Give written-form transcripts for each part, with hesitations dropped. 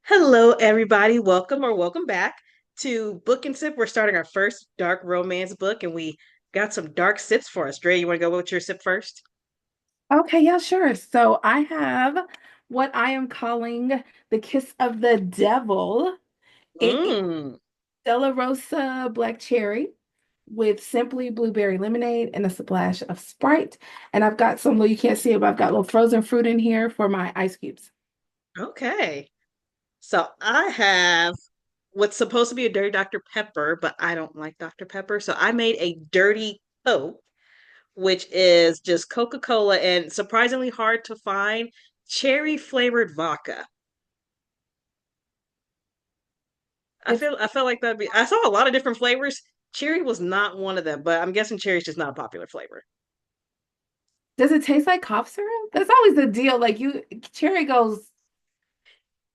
Hello, everybody. Welcome or welcome back to Book and Sip. We're starting our first dark romance book, and we got some dark sips for us. Dre, you want to go with your sip first? Okay, yeah, sure. So I have what I am calling the kiss of the devil. It is Mmm. Della Rosa black cherry with simply blueberry lemonade and a splash of Sprite. And I've got some little, you can't see it, but I've got little frozen fruit in here for my ice cubes. Okay. So I have what's supposed to be a dirty Dr. Pepper, but I don't like Dr. Pepper. So I made a dirty Coke, which is just Coca-Cola and surprisingly hard to find cherry flavored vodka. It's I felt like that'd be I saw a lot of different flavors. Cherry was not one of them, but I'm guessing cherry's just not a popular flavor. Does it taste like cough syrup? That's always the deal. Like cherry goes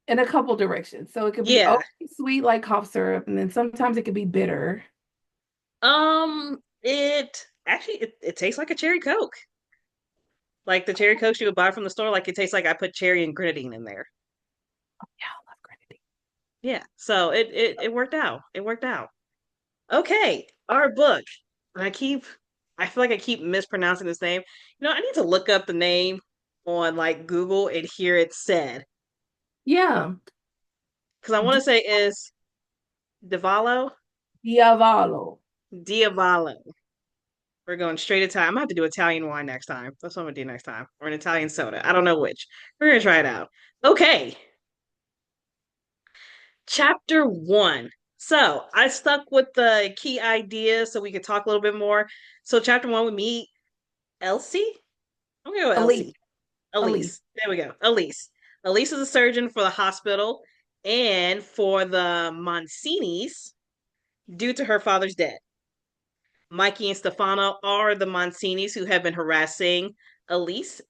in a couple directions. So it could be Yeah. overly sweet like cough syrup, and then sometimes it could be bitter. It tastes like a cherry Coke. Like the cherry Coke you would buy from the store, like it tastes like I put cherry and grenadine in there. Yeah, I love grenadine. Yeah. So it worked out. It worked out. Okay, our book. And I feel like I keep mispronouncing this name. I need to look up the name on like Google and hear it said. Yeah. Because I want to say is Divalo. Diavolo. Diavolo. We're going straight Italian. I'm gonna have to do Italian wine next time. That's what I'm gonna do next time. Or an Italian soda. I don't know which. We're gonna try it out. Okay. Chapter one. So I stuck with the key ideas so we could talk a little bit more. So chapter one, we meet Elsie. I'm gonna go with Elite. Elsie. Elite. Elise. There we go. Elise. Elise is a surgeon for the hospital and for the Monsinis due to her father's death. Mikey and Stefano are the Monsinis who have been harassing Elise.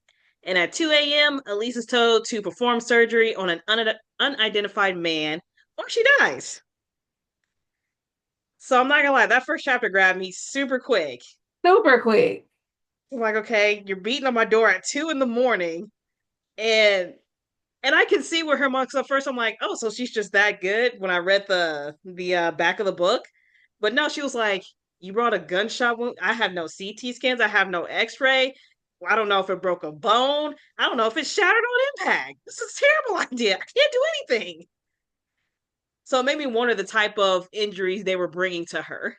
And at 2 a.m., Elise is told to perform surgery on an unidentified man or she dies. So I'm not gonna lie, that first chapter grabbed me super quick. Super quick. I'm like, okay, you're beating on my door at 2 in the morning, and I can see where her mom's. So first, I'm like, oh, so she's just that good. When I read the back of the book, but no, she was like, you brought a gunshot wound. I have no CT scans. I have no X-ray. I don't know if it broke a bone. I don't know if it shattered on impact. This is a terrible idea. I can't do anything. So it made me wonder the type of injuries they were bringing to her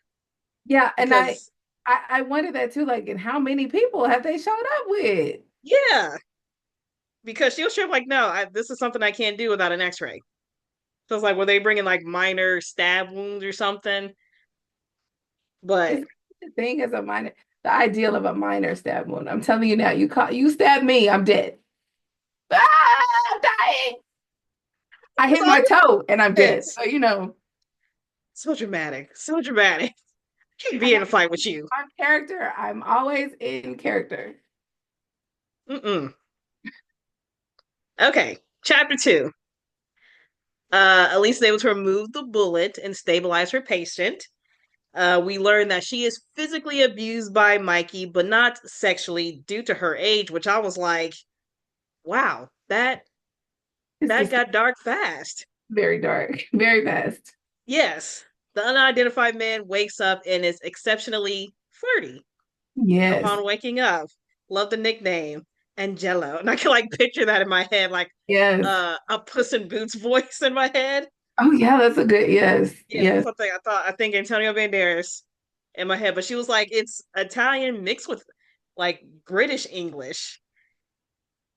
Yeah, and I, because I I wondered that too. Like, and how many people have they showed up with? yeah, because she was sure like, no, this is something I can't do without an X-ray. So it's like, were they bringing like minor stab wounds or something? But It's the thing as a minor, the ideal of a minor stab wound. I'm telling you now, you stab me, I'm dead. Ah, I'm dying. I it's hit my all toe and I'm dead. this. So you know, So dramatic. So dramatic. Can't I be in got a fight with you. my character. I'm always in character. Mm-mm. Okay. Chapter two. Elise is able to remove the bullet and stabilize her patient. We learn that she is physically abused by Mikey, but not sexually due to her age, which I was like, wow, that It's got dark fast. very dark, very fast. Yes. The unidentified man wakes up and is exceptionally flirty Yes, upon waking up. Love the nickname Angelo. And I can like picture that in my head, like yes. a Puss in Boots voice in my head. Oh yeah, that's a good yes, Yeah, that's yes. something I think Antonio Banderas in my head. But she was like, it's Italian mixed with like British English.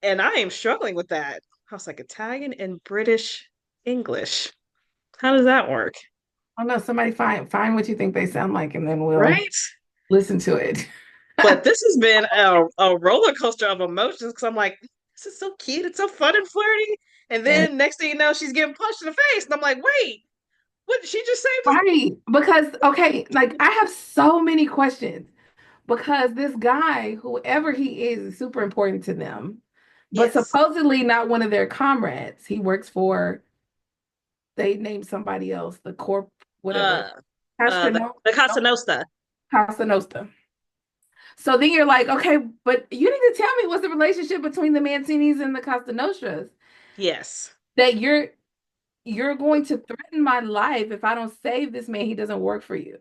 And I am struggling with that. I was like, Italian and British English. How does that work? Oh no, somebody find what you think they sound like, and then we'll Right? listen to it. But this has been a roller coaster of emotions because I'm like, this is so cute. It's so fun and flirty. And And then next thing you know, she's getting punched in the face. And I'm like, wait, what did she just say? right, because okay, like I have so many questions because this guy, whoever he is super important to them, but Yes. supposedly not one of their comrades. He works for, they named somebody else, the corp, whatever, Uh Castano, the Casa Nostra. Casa Nostra. So then you're like, okay, but you need to tell me what's the relationship between the Mancinis and the Costa Nostras Yes. that you're. you're going to threaten my life if I don't save this man. He doesn't work for you.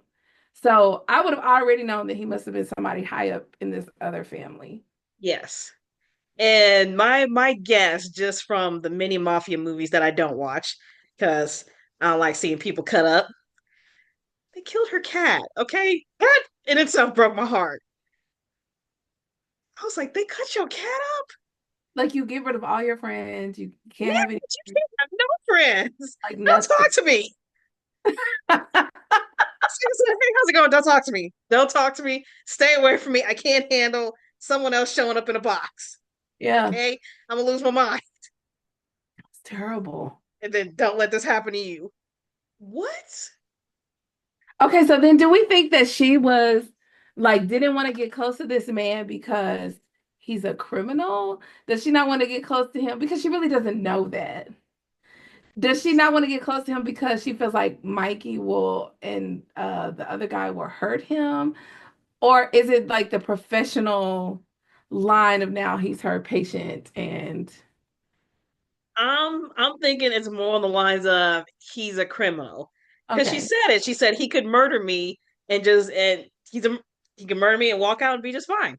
So I would have already known that he must have been somebody high up in this other family. Yes. And my guess, just from the mini mafia movies that I don't watch, because I don't like seeing people cut up, they killed her cat. Okay, that in itself broke my heart. I was like, they cut your cat up? Like you get rid of all your friends, you Yeah, can't have any but you can't have no friends. like Don't nothing. talk to me. Seriously, hey, how's it going? Don't talk to me. Don't talk to me. Stay away from me. I can't handle someone else showing up in a box. Yeah, Okay, I'm gonna lose my mind. it's terrible. And then don't let this happen to you. What? Okay, so then do we think that she was like didn't want to get close to this man because he's a criminal? Does she not want to get close to him because she really doesn't know that? Does she not want to get close to him because she feels like Mikey will and the other guy will hurt him? Or is it like the professional line of now he's her patient and I'm thinking it's more on the lines of he's a criminal because she okay, said it. She said he could murder me and he can murder me and walk out and be just fine.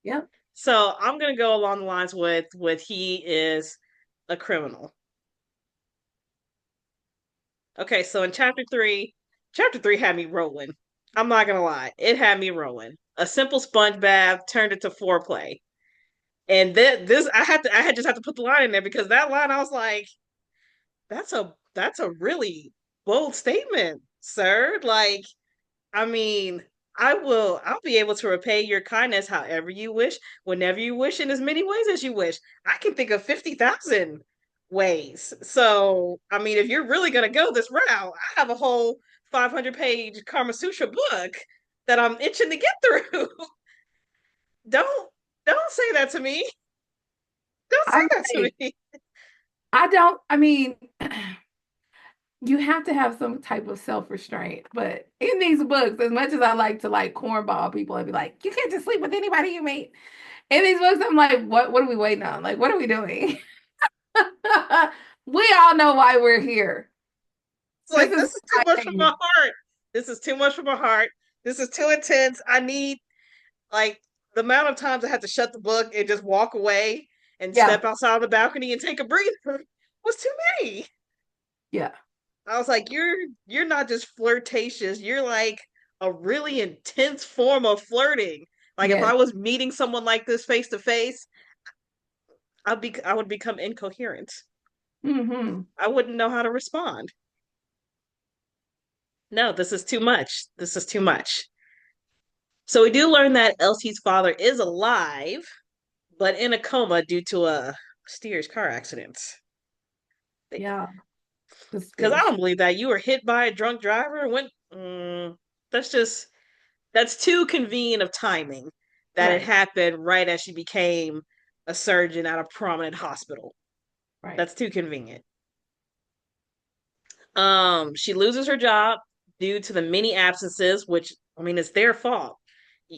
yep, So I'm gonna go along the lines with he is a criminal. Okay, so in chapter three had me rolling. I'm not gonna lie, it had me rolling. A simple sponge bath turned into foreplay, and this I had just have to put the line in there because that line I was like, that's a really bold statement, sir. Like, I mean, I'll be able to repay your kindness however you wish, whenever you wish, in as many ways as you wish. I can think of 50,000 ways. So, I mean, if you're really gonna go this route, I have a whole 500-page Kama Sutra book that I'm itching to get through. don't don't say that to me. Don't say I'm that to like, me. I don't, I mean, you have to have some type of self-restraint. But in these books, as much as I like to like cornball people and be like, you can't just sleep with anybody you meet. In these books, I'm like, what are we waiting on? Like, what are we doing? We all know why we're here. It's This like is this is too why much I for am. my heart. This is too much for my heart. This is too intense. I need like the amount of times I had to shut the book and just walk away and Yeah, step outside on the balcony and take a breather was too many. yeah, I was like, you're not just flirtatious. You're like a really intense form of flirting. Like if I yes. was meeting someone like this face to face, I would become incoherent. Hmm. I wouldn't know how to respond. No, this is too much. This is too much. So we do learn that Elsie's father is alive, but in a coma due to a mysterious car accident. Yeah, Because I suspicious. don't believe that you were hit by a drunk driver and went. That's just that's too convenient of timing that it Right, happened right as she became a surgeon at a prominent hospital. right. That's too convenient. She loses her job due to the many absences, which I mean it's their fault.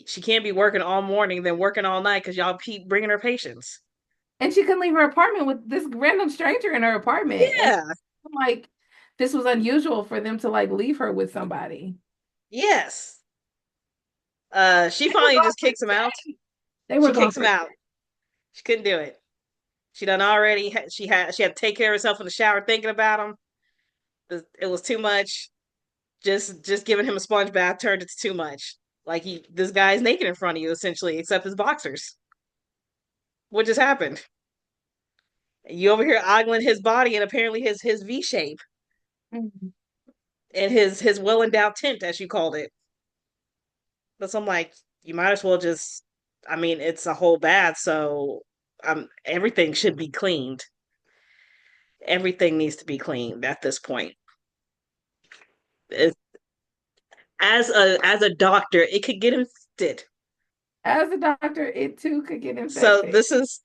She can't be working all morning, then working all night because y'all keep bringing her patients. And she couldn't leave her apartment with this random stranger in her apartment. And Yeah, like this was unusual for them to like leave her with somebody. yes. She They were finally gone just for kicks him the out. day. They were She gone kicks him for the out. She couldn't do it. She done already. She had to take care of herself in the shower, thinking about him. It was too much. Just giving him a sponge bath turned it to too much. Like this guy's naked in front of you essentially, except his boxers. What just happened? You over here ogling his body and apparently his V shape day. Mhm. and his well endowed tent as you called it. But so I'm like, you might as well just. I mean, it's a whole bath, so everything should be cleaned. Everything needs to be cleaned at this point. It, as a doctor, it could get infected. As a doctor, it too could get So infected.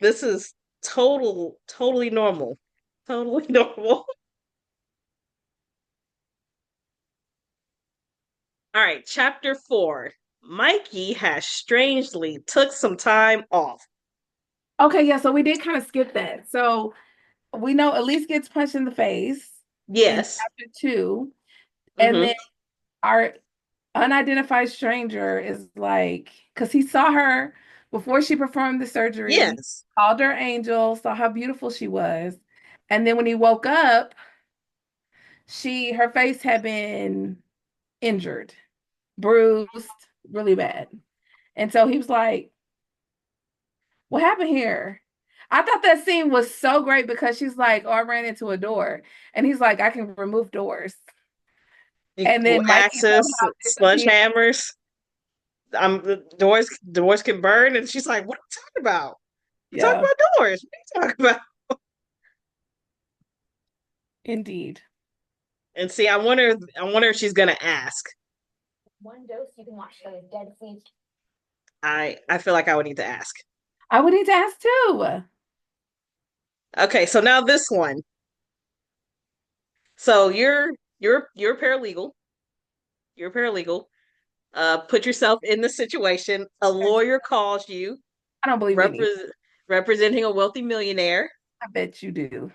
this is totally normal. Totally normal. All right, chapter 4. Mikey has strangely took some time off. Okay, yeah, so we did kind of skip that. So we know Elise gets punched in the face. in Yes. chapter two. And Mm-hmm. then our unidentified stranger is like, because he saw her before she performed the surgery, Yes. called her angel, saw how beautiful she was. And then when he woke up, her face had been injured, bruised, really bad. And so he was like, what happened here? I thought that scene was so great because she's like, oh, I ran into a door. And he's like, I can remove doors. And then Mikey Axes, somehow disappeared. sledgehammers. The doors can burn, and she's like, "What are you talking about? We're talking Yeah, about doors. What are you talking about?" indeed. And see, I wonder if she's gonna ask. I feel like I would need to ask. I would need to ask too. Okay, so now this one. So you're a paralegal. You're a paralegal. Put yourself in the situation. A lawyer calls you, I don't believe any. representing a wealthy millionaire, I bet you do.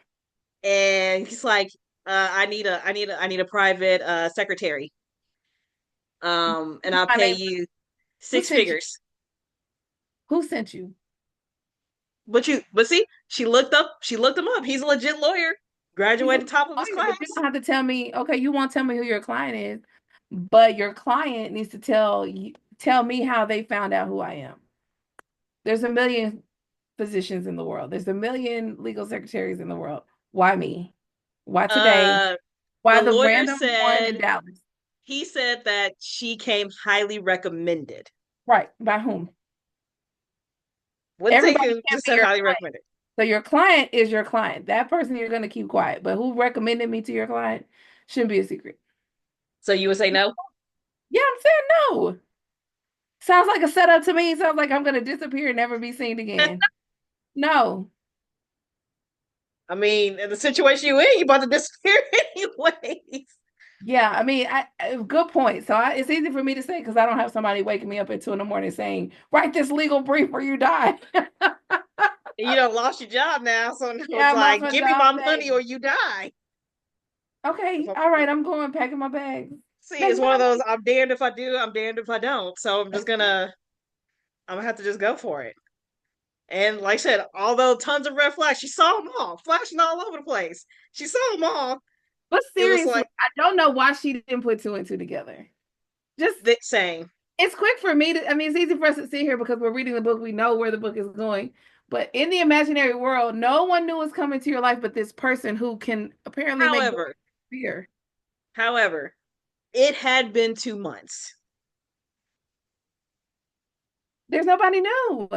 and he's like, I need a private secretary. And I'll My pay name. you Who six sent you? figures. Who sent you? But see, she looked him up. He's a legit lawyer, He's a graduated top of his lawyer, but you class. don't have to tell me. Okay, you won't tell me who your client is, but your client needs to tell me how they found out who I am. There's a million physicians in the world. There's a million legal secretaries in the world. Why me? Why today? Uh, Why the the lawyer random one said in Dallas? he said that she came highly recommended. Right. By whom? Wouldn't say Everybody who, can't just be said your highly client. recommended. So your client is your client. That person you're going to keep quiet. But who recommended me to your client shouldn't be a secret. So you would say no? Yeah, I'm saying no. Sounds like a setup to me. Sounds like I'm going to disappear and never be seen again. No. I mean, in the situation you in, you about to disappear anyways. Yeah, I mean, good point. So it's easy for me to say because I don't have somebody waking me up at 2 in the morning saying, "Write this legal brief or you die." You don't lost your job now, so Yeah, it's I lost like, my give me job. my money Thanks. or you die. Okay, all right. I'm going packing my bags. See, Thanks, it's one of those. bye. I'm damned if I do. I'm damned if I don't. So I'm gonna have to just go for it. And like I said, although tons of red flags, she saw them all, flashing all over the place. She saw them all. But It was seriously, like I don't know why she didn't put two and two together. Just the same. it's quick for me to, I mean, it's easy for us to sit here because we're reading the book, we know where the book is going. But in the imaginary world, no one knew was coming to your life but this person who can apparently make doors However, appear. however, it had been 2 months. There's nobody new.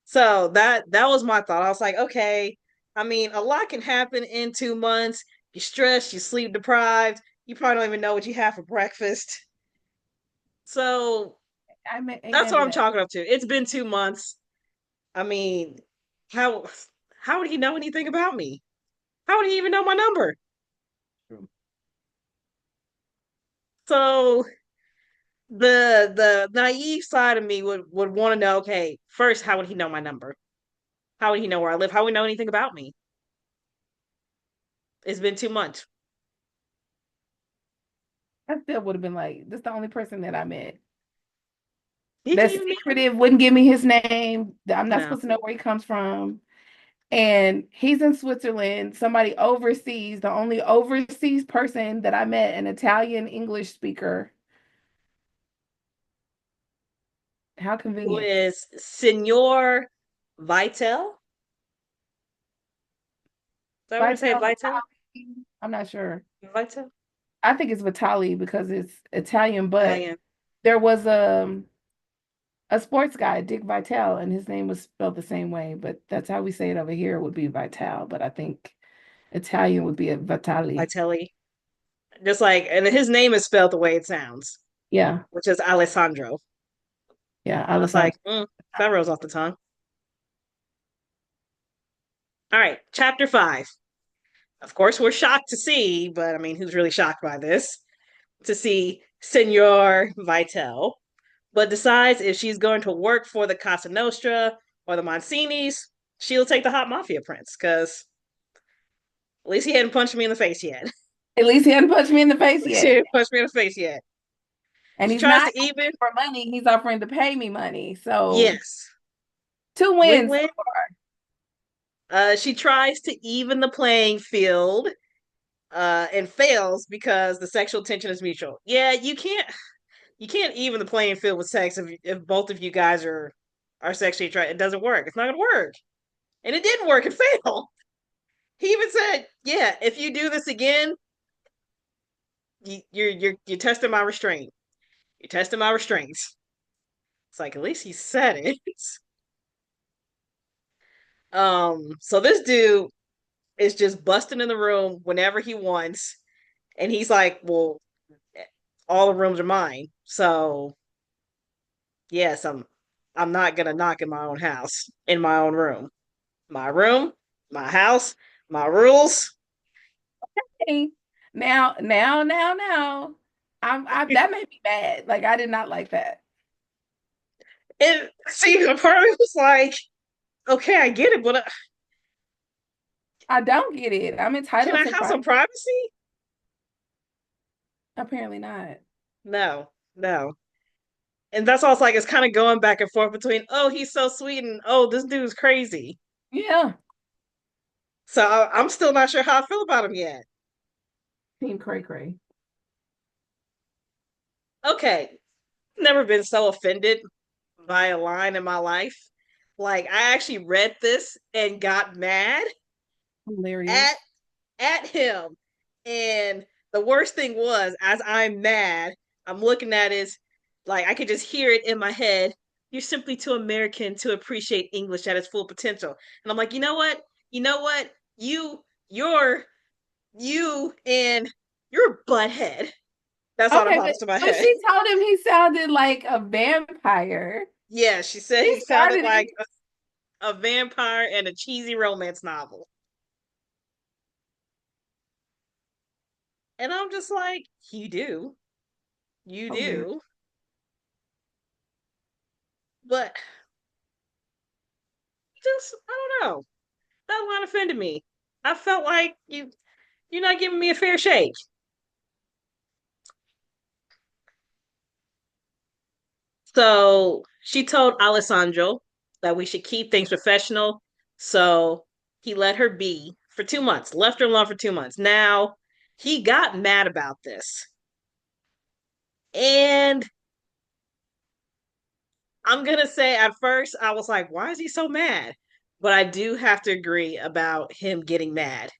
So that was my thought. I was like, okay, I mean, a lot can happen in 2 months. You're stressed, you're sleep deprived, you probably don't even know what you have for breakfast. So I mean, that's amen what to I'm that. chalking up to. It's been 2 months. I mean, how how would he know anything about me? How would he even know my number? So the naive side of me would want to know, okay, first, how would he know my number? How would he know where I live? How would he know anything about me? It's been 2 months. I still would have been like, this is the only person that I met. He didn't That's even meet me. secretive, wouldn't give me his name. I'm not No. supposed to know where he comes from. And he's in Switzerland. Somebody overseas, the only overseas person that I met, an Italian English speaker. How Who convenient. is Senor Vitel? Is that what you say, Vital Vitel? Vitali? I'm not sure. Vitel? I think it's Vitali because it's Italian, but Italian. there was a sports guy, Dick Vitale, and his name was spelled the same way, but that's how we say it over here. It would be Vital, but I think Italian would be a Vitali. Vitelli. Just like, and his name is spelled the way it sounds, Yeah, which is Alessandro. yeah, I was like, Alessandro. that rolls off the tongue. All right, chapter 5. Of course, we're shocked to see, but I mean, who's really shocked by this? To see Senor Vitel, but decides if she's going to work for the Casa Nostra or the Monsinis, she'll take the hot mafia prince because At least he hadn't punched me in the face yet. At At least he hadn't punched me in the face least he yet. hadn't punched me in the face yet. And She he's tries not to even. offering for money. He's offering to pay me money. So Yes. two Win wins so win. far. She tries to even the playing field, and fails because the sexual tension is mutual. Yeah, you can't even the playing field with sex if both of you guys are sexually attracted. It doesn't work. It's not gonna work. And it didn't work. It failed. He even said, "Yeah, if you do this again, you're testing my restraint. You're testing my restraints." It's like at least he said it. So this dude is just busting in the room whenever he wants, and he's like, "Well, all the rooms are mine, so yes, I'm not gonna knock in my own house, in my own room. My room, my house, my rules." Hey, now. That made me mad. Like I did not like that. And see, a part of me was like, okay, I get it, but I don't get it. I'm can entitled I to have some privacy. privacy? Apparently not. No, no. And that's all it's like, it's kind of going back and forth between, oh, he's so sweet, and oh, this dude's crazy. Yeah. So I'm still not sure how I feel about him yet. Team cray cray. Okay, never been so offended by a line in my life. Like, I actually read this and got mad Hilarious. at at him. And the worst thing was, as I'm mad, I'm looking at his, like, I could just hear it in my head. You're simply too American to appreciate English at its full potential. And I'm like, you know what? You know what? You're, you, and you're a butthead. That's all that Okay, pops to my but head. she told him he sounded like a vampire. Yeah, she said He he sounded started it. like a vampire and a cheesy romance novel. And I'm just like, you do. You Hilarious. do. But just I don't know. That line offended me. I felt like you're not giving me a fair shake. So she told Alessandro that we should keep things professional. So he let her be for 2 months, left her alone for 2 months. Now he got mad about this. And I'm gonna say at first I was like, why is he so mad? But I do have to agree about him getting mad.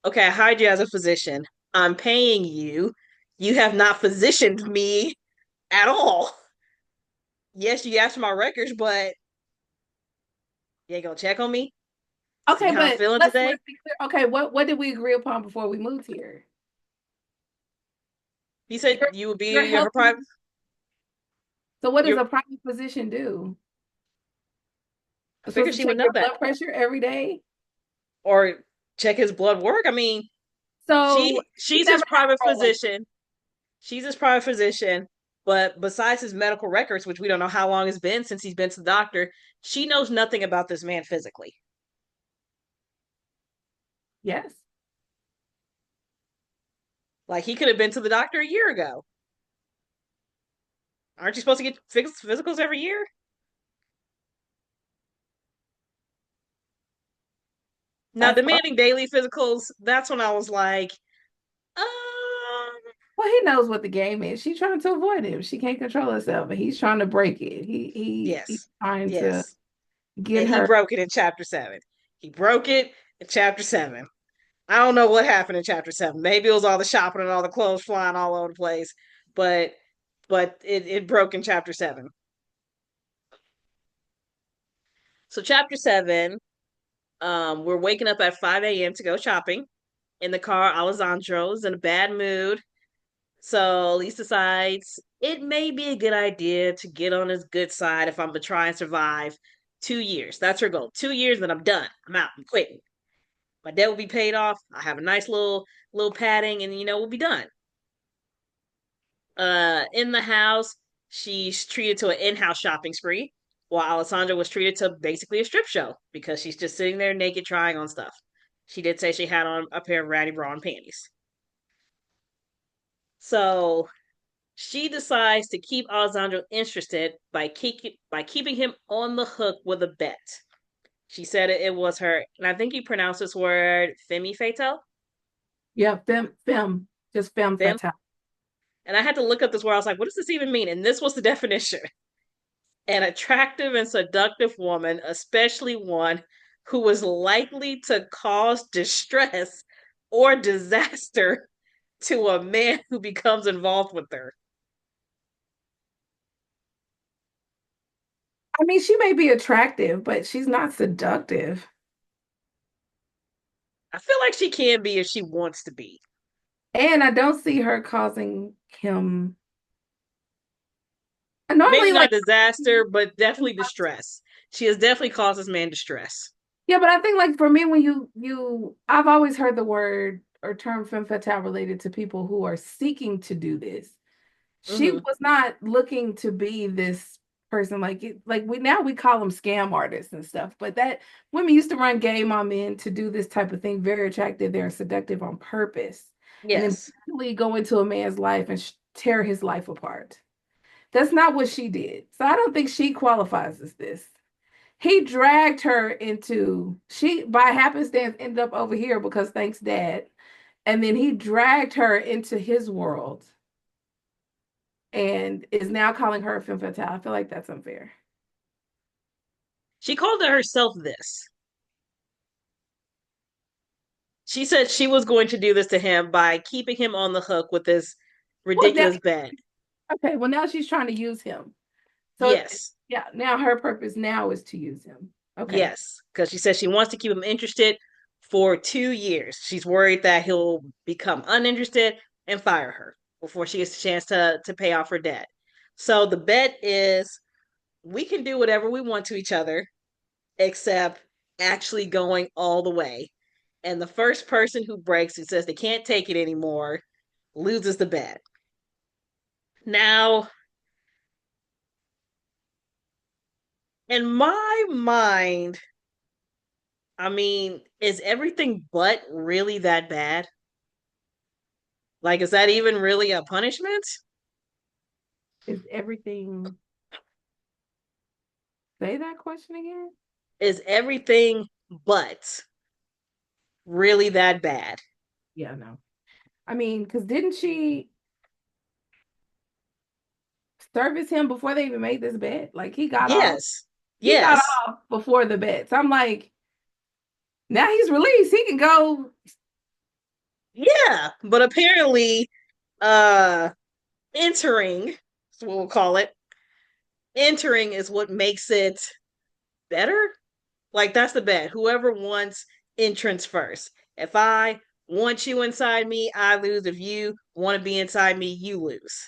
Okay, I hired you as a physician. I'm paying you. You have not physicianed me at all. Yes, you asked for my records, but you ain't gonna check on me, see Okay, how I'm but feeling let's today. be clear. Okay, what did we agree upon before we moved here? He said You're you would you're be her helping. private, So what does your a private physician do? I They're figure supposed to she would check know your that. blood pressure every day. Or check his blood work. I mean, So he she's his never had private a role like that. physician. She's his private physician, but besides his medical records, which we don't know how long it's been since he's been to the doctor, she knows nothing about this man physically. Yes. Like he could have been to the doctor a year ago. Aren't you supposed to get physicals every year? Now, As far demanding daily physicals, that's when I was like, um, well, he knows what the game is. She's trying to avoid him. She can't control herself, and he's trying to break it. He's yes, trying to yes. get And he her. broke it in chapter seven. He broke it in chapter seven. I don't know what happened in chapter seven. Maybe it was all the shopping and all the clothes flying all over the place, but it broke in chapter seven. So chapter seven, we're waking up at 5 a.m. to go shopping. In the car, Alessandro's in a bad mood. So Elise decides it may be a good idea to get on his good side if I'm to try and survive 2 years. That's her goal. 2 years, then I'm done. I'm out. I'm quitting. My debt will be paid off. I have a nice little padding, and we'll be done. In the house, she's treated to an in-house shopping spree, while Alessandra was treated to basically a strip show because she's just sitting there naked trying on stuff. She did say she had on a pair of ratty bra and panties. So she decides to keep Alessandro interested by keeping him on the hook with a bet. She said it was her, and I think you pronounce this word femme fatale. Yeah, just femme Femme. fatale. And I had to look up this word. I was like, what does this even mean? And this was the definition: an attractive and seductive woman, especially one who was likely to cause distress or disaster to a man who becomes involved with her. I mean, she may be attractive, but she's not seductive. I feel like she can be if she wants to be. And I don't see her causing him Maybe normally not like disaster, but definitely distress. She has definitely caused this man distress. yeah, but I think like for me when you I've always heard the word or term femme fatale related to people who are seeking to do this. She Hmm. was not looking to be this person like we call them scam artists and stuff, but that women used to run game on men to do this type of thing, very attractive, they're seductive on purpose, and then Yes. basically go into a man's life and tear his life apart. That's not what she did. So I don't think she qualifies as this. He dragged her into she by happenstance ended up over here because thanks dad. And then he dragged her into his world and is now calling her a femme fatale. I feel like that's unfair. She called it herself this. She said she was going to do this to him by keeping him on the hook with this Well, now ridiculous bet. okay, well now she's trying to use him. So Yes. yeah, now her purpose now is to use him. Okay. Yes. Because she says she wants to keep him interested for 2 years. She's worried that he'll become uninterested and fire her before she gets a chance to pay off her debt. So the bet is we can do whatever we want to each other except actually going all the way. And the first person who breaks, who says they can't take it anymore, loses the bet. Now, in my mind, I mean, is everything but really that bad? Like, is that even really a punishment? Is everything say that question again? Is everything but really that bad? Yeah, no. I mean, because didn't she service him before they even made this bet? Like Yes. he got Yes. off before the bet. So I'm like, now he's released. He can go. Yeah. But apparently, uh, entering, is what we'll call it, entering is what makes it better. Like that's the bet. Whoever wants entrance first. If I want you inside me, I lose. If you want to be inside me, you lose.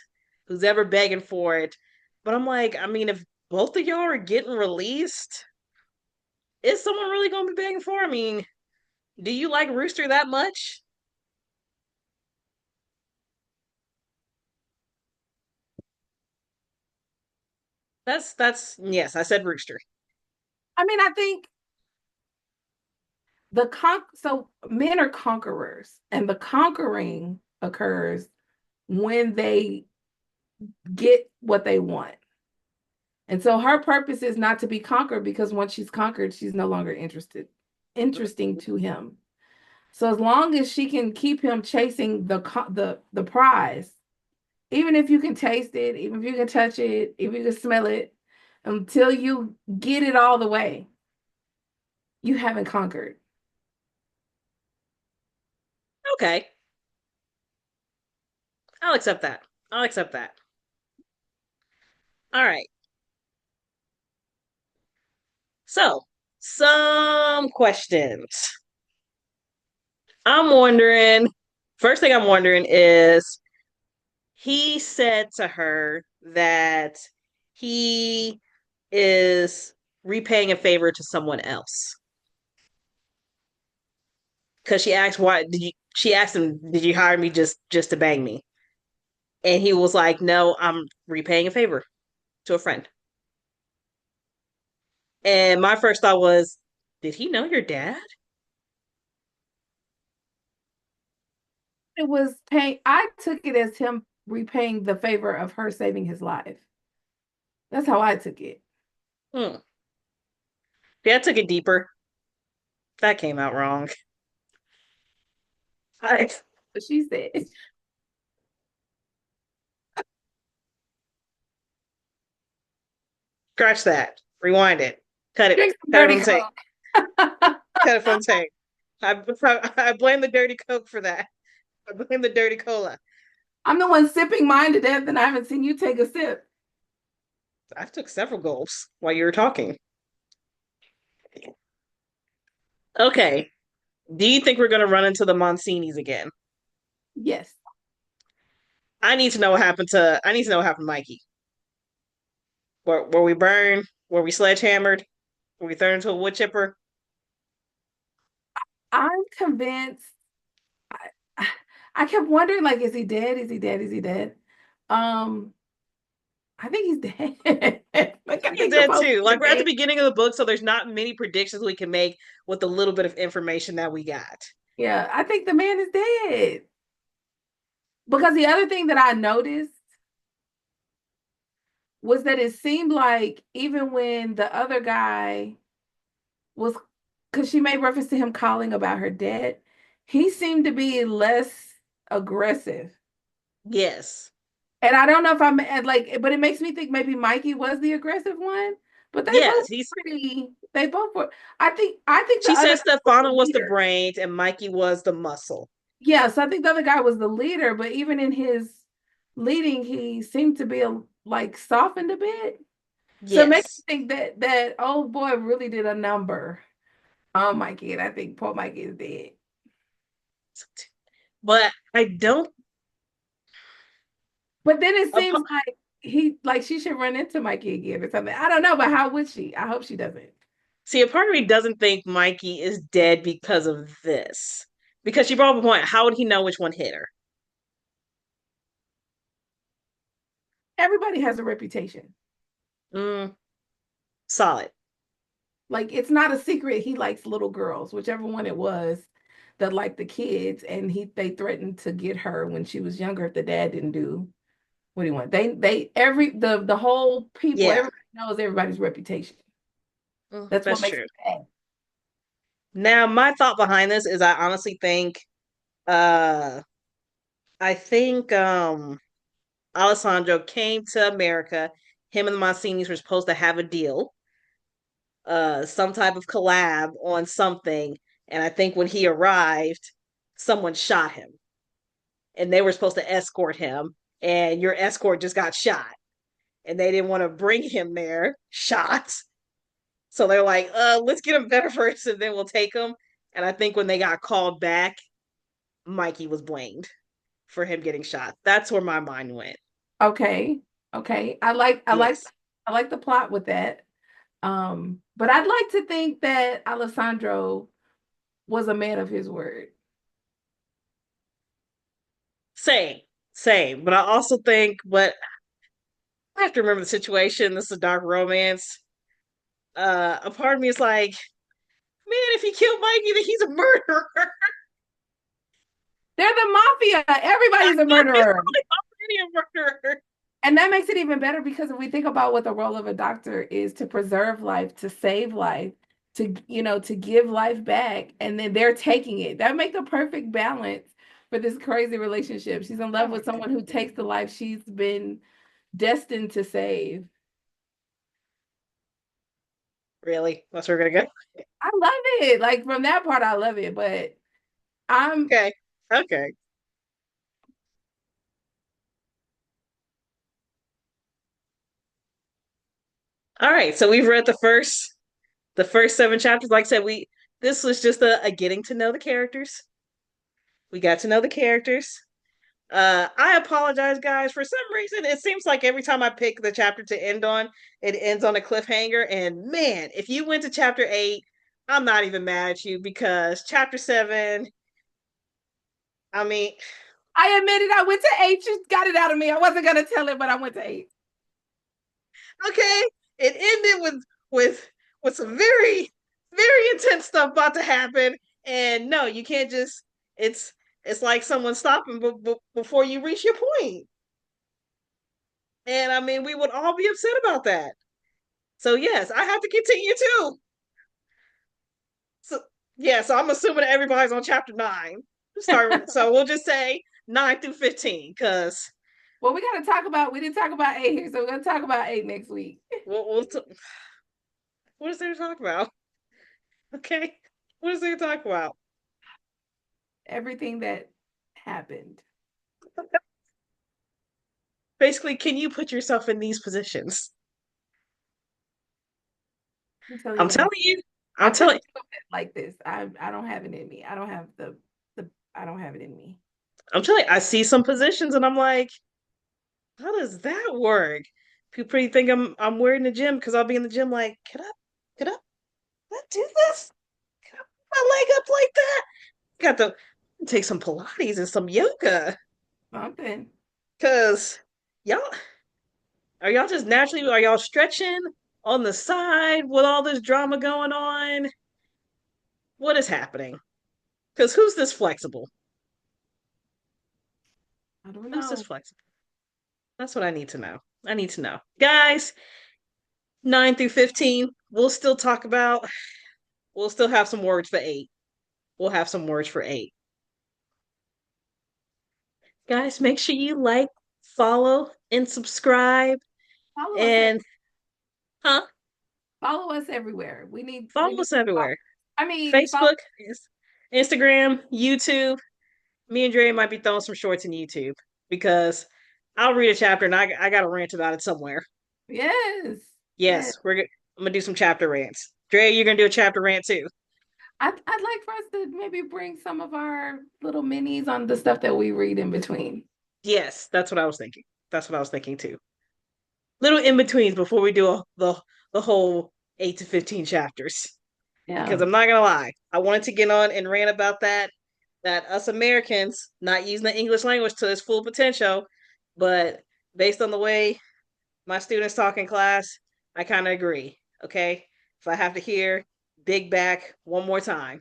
Who's ever begging for it? But I'm like, I mean, if both of y'all are getting released, is someone really gonna be begging for? I mean, do you like Rooster that much? That's yes, I said Rooster. I mean, I think so men are conquerors, and the conquering occurs when they get what they want. And so her purpose is not to be conquered because once she's conquered, she's no longer interesting to him. So as long as she can keep him chasing the prize, even if you can taste it, even if you can touch it, even if you can smell it, until you get it all the way, you haven't conquered. Okay, I'll accept that. I'll accept that. All right. So, some questions. I'm wondering, first thing I'm wondering is he said to her that he is repaying a favor to someone else. Because she asked why did you she asked him, did you hire me just to bang me? And he was like, no, I'm repaying a favor to a friend. And my first thought was, did he know your dad? it was paying. I took it as him repaying the favor of her saving his life. That's how I took it. Hmm. Yeah, I took it deeper. That came out wrong. I But she said, scratch that. Rewind it. Cut it. "Drink some Cut it dirty from the tape. coke." Cut it from the tape. I blame the dirty Coke for that. I blame the dirty cola. I'm the one sipping mine to death, and I haven't seen you take a sip. I took several gulps while you were talking. Okay. Do you think we're going to run into the Monsinis again? Yes, I need to know what happened to. I need to know what happened to Mikey. Were we burned? Were we sledgehammered? Were we thrown into a wood chipper? I'm convinced. I, I kept wondering, like, is he dead? Is he dead? Is he dead? Um, I think he's dead. I Like, I think he's think the dead Pope too. is Like we're at the dead. beginning of the book, so there's not many predictions we can make with the little bit of information that we got. Yeah, I think the man is dead. Because the other thing that I noticed was that it seemed like even when the other guy was, because she made reference to him calling about her debt, he seemed to be less aggressive. Yes. And I don't know if I'm like, but it makes me think maybe Mikey was the aggressive one. But they Yes, both he's pretty. They both were. I think the she other said guy was the Stefano was the leader. brains and Mikey was the muscle. Yes, I think the other guy was the leader. But even in his leading, he seemed to be like softened a bit. So it makes Yes. me think that old boy really did a number on Mikey, and I think poor Mikey is dead. But I don't But then it seems apo- like she should run into Mikey again or something. I don't know, but how would she? I hope she doesn't. see a part of me doesn't think Mikey is dead because of this. Because she brought up a point, how would he know which one hit her? Everybody has a reputation. Mm, solid. Like it's not a secret he likes little girls, whichever one it was that liked the kids, and they threatened to get her when she was younger if the dad didn't do what he wanted. They every the whole people, Yeah, everybody knows everybody's reputation. That's what that's makes true. it bad. Now, my thought behind this is I honestly think uh I think Alessandro came to America. Him and the Monsinis were supposed to have a deal, some type of collab on something. And I think when he arrived, someone shot him. And they were supposed to escort him. And your escort just got shot. And they didn't want to bring him there, shot. So they're like, let's get him better first and then we'll take him. And I think when they got called back, Mikey was blamed for him getting shot. That's where my mind went. Okay. Okay. Yes. I like the plot with that. But I'd like to think that Alessandro was a man of his word. Same, same. But I also think, but I have to remember the situation. This is a dark romance. A part of me is like, man, if he killed Mikey, then he's a murderer. They're the mafia. Everybody's a He's murderer. already a murderer. And that makes it even better because if we think about what the role of a doctor is to preserve life, to save life, to give life back, and then they're taking it. That make a perfect balance for this crazy relationship. She's in Oh love my with someone who god. takes the life she's been destined to save. Really? That's where we're gonna go. I love it. Like from that part, I love it. But I'm Okay. Okay. All right. So we've read the first seven chapters. Like I said, we this was just a getting to know the characters. We got to know the characters. I apologize, guys. For some reason, it seems like every time I pick the chapter to end on, it ends on a cliffhanger. And man, if you went to chapter 8, I'm not even mad at you because chapter 7, I mean, I admitted I went to eight. You got it out of me. I wasn't gonna tell it, but I went to eight. okay, it ended with with some very intense stuff about to happen. And no, you can't just it's It's like someone stopping before you reach your point. And I mean, we would all be upset about that. So yes, I have to continue too. So yeah, so I'm assuming that everybody's on chapter 9. Start so we'll just say 9 through 15, because Well, we didn't talk about eight here, so we're gonna talk about eight next week. we'll what is there to talk about? Okay. What is there to talk about? Everything that happened. Basically, can you put yourself in these positions? I'll tell I'm you what telling happened. you. I'm I telling couldn't do it like this. I don't have it in me. I don't have the I don't have it in me. I'm telling you, I see some positions and I'm like, how does that work? People pretty think I'm weird in the gym because I'll be in the gym like, get up, let's do this. Can I put my leg up like that? Got to take some Pilates and some yoga. Something. Cause y'all y'all just naturally are y'all stretching on the side with all this drama going on? What is happening? Cause who's this flexible? I don't Who's this know. flexible? That's what I need to know. I need to know. Guys, 9 through 15, we'll still have some words for 8. We'll have some words for 8. Guys, make sure you like, follow, and subscribe. Follow us And huh? follow us everywhere. We Follow need us some follow. everywhere. I mean, follow. Facebook, Instagram, YouTube. Me and Dre might be throwing some shorts in YouTube because I'll read a chapter and I got to rant about it somewhere. Yes. Yes. Yes, I'm gonna do some chapter rants. Dre, you're gonna do a chapter rant too. I'd like for us to maybe bring some of our little minis on the stuff that we read in between. Yes, that's what I was thinking. That's what I was thinking too. Little in betweens before we do the whole 8 to 15 chapters. Because Yeah. I'm not gonna lie, I wanted to get on and rant about that us Americans not using the English language to its full potential, but based on the way my students talk in class, I kind of agree. Okay, if I have to hear "big back" one more time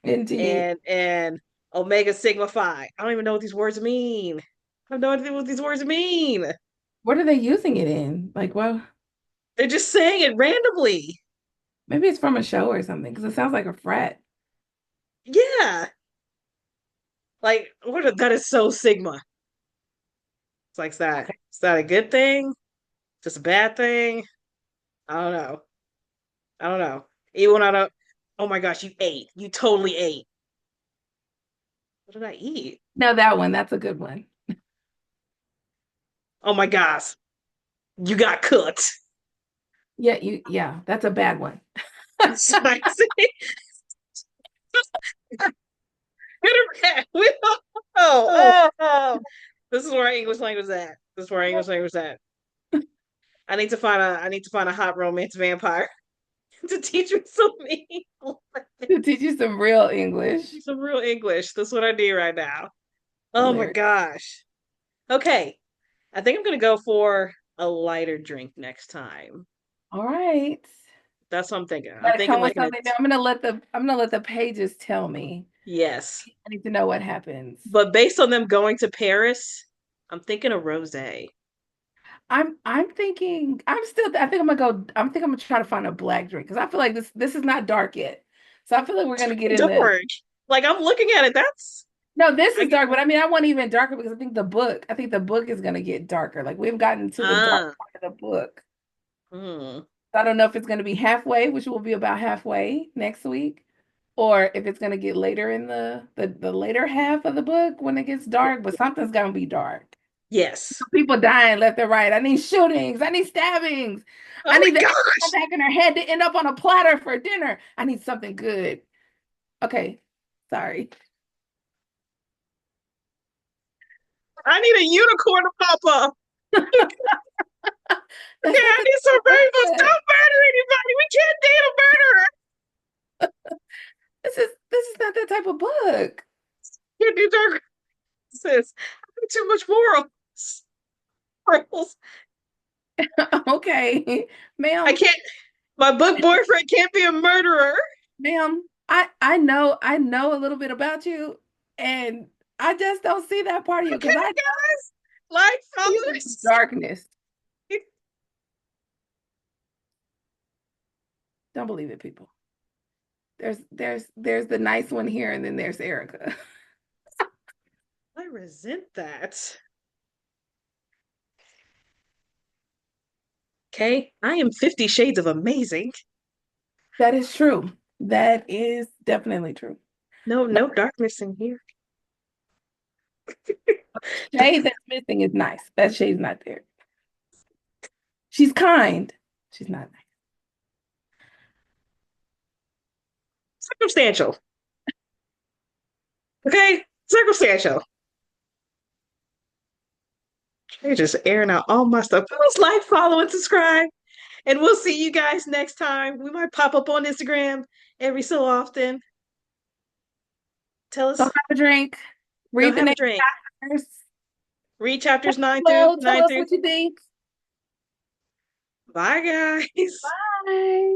Indeed. and Omega Sigma Phi, I don't even know what these words mean. I have no idea what these words mean. What are they using it in? Like, well, They're just saying it randomly. maybe it's from a show or something because it sounds like a frat. Yeah, like that is so Sigma. It's like that. Okay. Is that a good thing? Just a bad thing? I don't know. I don't know. Even when I don't. Oh my gosh, you ate. You totally ate. What did I eat? No, that one. That's a good one. Oh my gosh, you got cooked. Yeah, that's a bad one. Spicy. Good or bad? We don't know. Oh. Oh. This is where our English language is at. This is where our English language is at. I need to find a hot romance vampire to teach me some English. To teach you some real Teach me English. some real English. That's what I do right now. Oh my Hilarious. gosh. Okay. I think I'm gonna go for a lighter drink next time. All right. That's what I'm thinking. I'm Gotta thinking come with like something now. I'm gonna let the pages tell me. yes. I need to know what happens. But based on them going to Paris, I'm thinking a rosé. I'm thinking I think I'm gonna try to find a black drink because I feel like this is not dark yet. So I feel like we're gonna get in the Dark. Like I'm looking at it. That's no, this I is get dark, but I mean I want even darker because I think the book is gonna get darker. Like we've gotten to the dark ah. part of the book. Hmm. I don't know if it's gonna be halfway, which will be about halfway next week, or if it's gonna get later in the later half of the book when it gets dark, but something's gonna be dark. Yes. People dying left and right. I need shootings. I need stabbings. Oh I my need the egg to come gosh. back in her head to end up on a platter for dinner. I need something good. Okay, sorry. I need a unicorn to pop up. Okay, That's not I the need some rainbows. book. Don't murder anybody. We can't date a murderer. This is not that type of book. Can't do dark roses. Too much morals. Okay, I ma'am, can't. My book boyfriend can't be a murderer. ma'am. I know a little bit about you, and I just don't see that part of you Okay, because I know guys, like you in the followers. darkness. Don't believe it, people. There's the nice one here, and then there's Erica. I resent that. Okay, I am 50 shades of amazing. That is true. That is definitely true. No, But no darkness in here. the shade that's missing is nice. That shade's not there. She's kind. She's not nice. Circumstantial. Okay, circumstantial. You're just airing out all my stuff. Please like, follow, and subscribe. And we'll see you guys next time. We might pop up on Instagram every so often. Tell So us, have a drink. go Read the have a next drink. chapters. Read chapters 9 through Hello, tell 9 us through. what you think. Bye, guys. Bye.